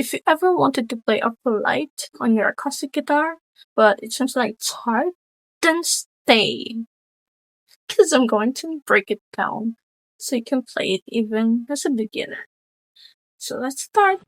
If you ever wanted to play Opalite on your acoustic guitar, but it seems like it's hard, then stay. Because I'm going to break it down so you can play it even as a beginner. So let's start.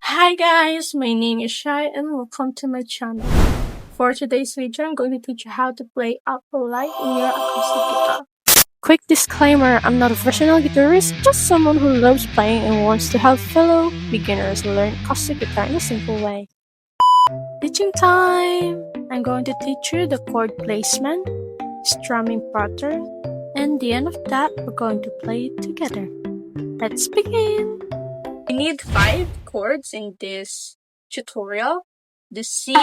Hi guys, my name is Shai and welcome to my channel. For today's video, I'm going to teach you how to play Opalite in your acoustic guitar. Quick disclaimer, I'm not a professional guitarist, just someone who loves playing and wants to help fellow beginners learn acoustic guitar in a simple way. Teaching time! I'm going to teach you the chord placement, strumming pattern, and the end of that, we're going to play it together. Let's begin! We need 5 chords in this tutorial. The C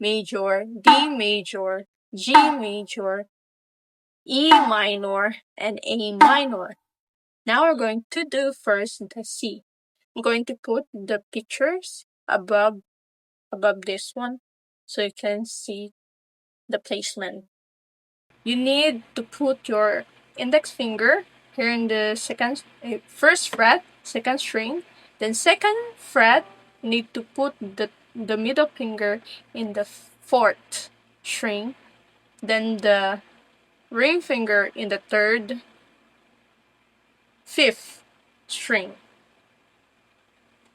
major, D major, G major, E minor, and A minor. Now we're going to do first the C. I'm going to put the pictures above this one so you can see the placement. You need to put your index finger here in the first fret, second string, then second fret. You need to put the middle finger in the fourth string, then the ring finger in the third, fifth string,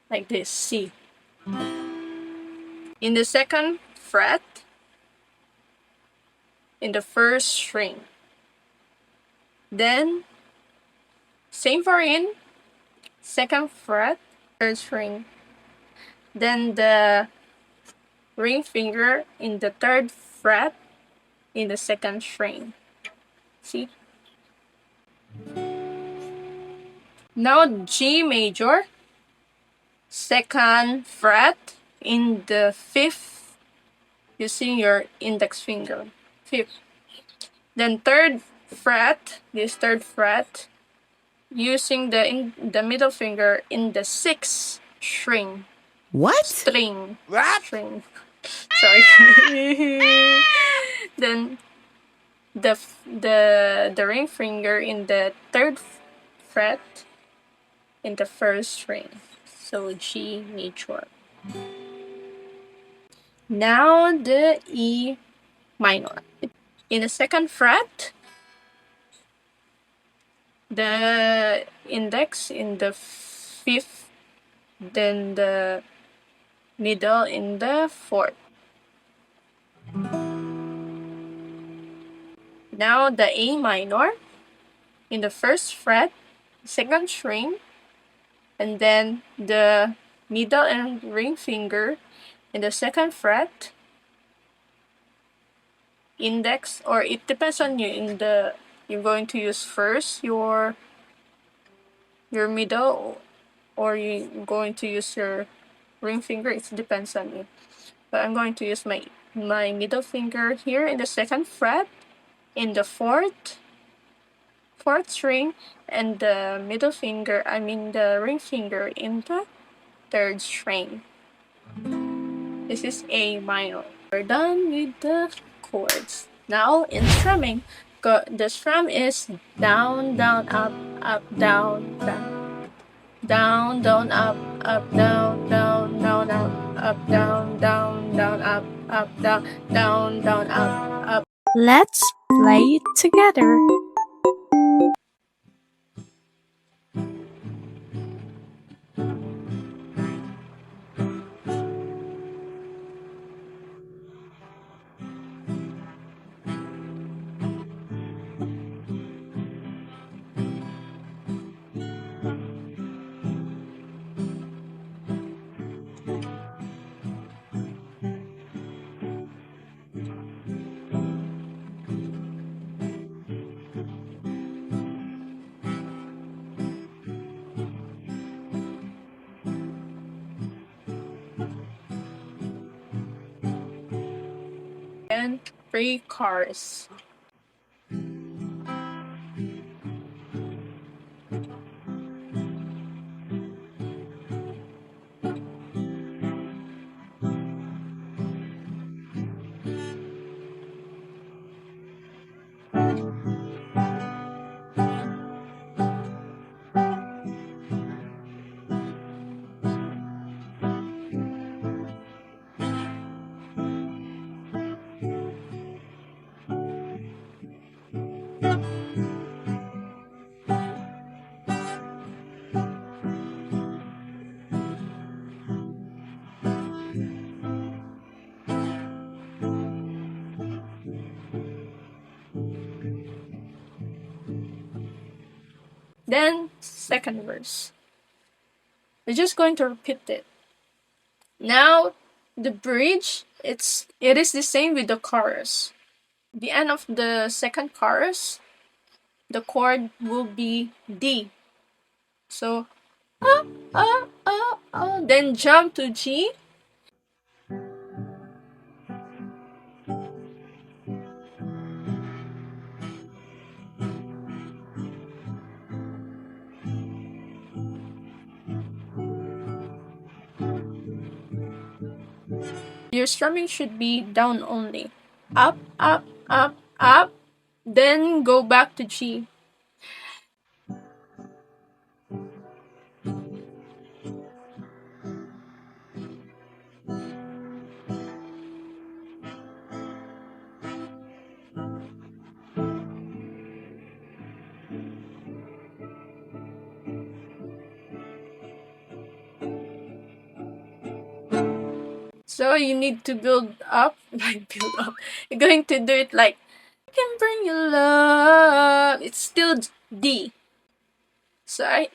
like this. C. In the second fret, in the first string. Then same for in second fret, third string. Then the ring finger in the third fret in the second string. See? Now G major, second fret in the fifth using your index finger. Fifth. Then third fret, this third fret, using the middle finger in the sixth string. What? String. What? String. Sorry. Then the ring finger in the third fret in the first string. So G major. Now the E minor. In the second fret, the index in the fifth, then the middle in the fourth. Now the A minor in the first fret, second string, and then the middle and ring finger in the second fret, index, or it depends on you. You're going to use first your middle, or you're going to use your ring finger. It depends on you. But I'm going to use my middle finger here in the second fret, in the fourth string, and the middle finger, the ring finger in the third string. This is A minor. We're done with the chords. Now in strumming, the strum is down, down, up, up, down, down. Down, down, up, down, down, down, up, down, down, down, up, down, down, down, up. Let's play it together. And 3 cars. then second verse. We're just going to repeat it. Now, the bridge, it is the same with the chorus. The end of the second chorus, the chord will be D. So, then jump to G. Your strumming should be down only. Up, up, up, up, then go back to G. So you need to build up, like build up. You're going to do it like, I can bring you love. It's still D. So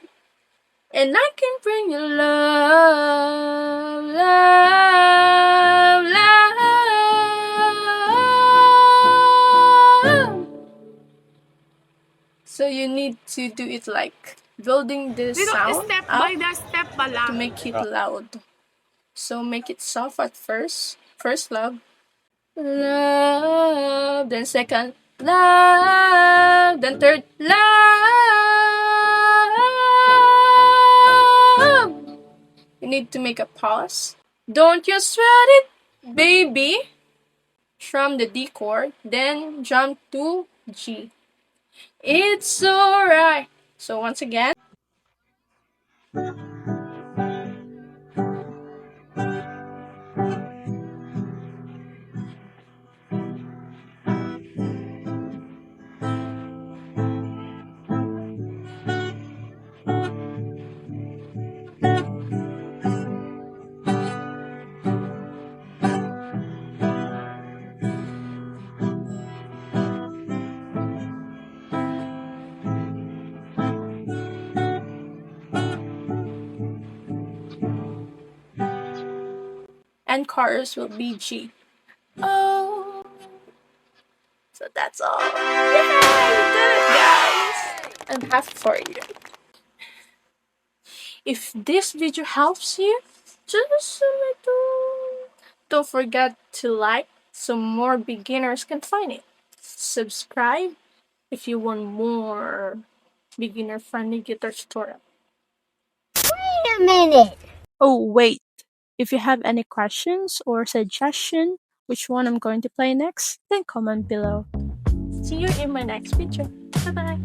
and I can bring you love, love, love. So you need to do it like building the sound step up by the step pala. to make it loud. So make it soft at first. First love. Love. Then second. Love. Then third. Love. You need to make a pause. Don't you sweat it, baby. Strum the D chord. Then jump to G. It's alright. So once again. And chorus will be G. Oh. So that's all. Yay! You did it, guys! I'm happy for you. If this video helps you, just a little. Don't forget to like so more beginners can find it. Subscribe if you want more beginner-friendly guitar tutorial. Wait a minute. Oh, wait. If you have any questions or suggestion which one I'm going to play next, then comment below. See you in my next video. Bye-bye.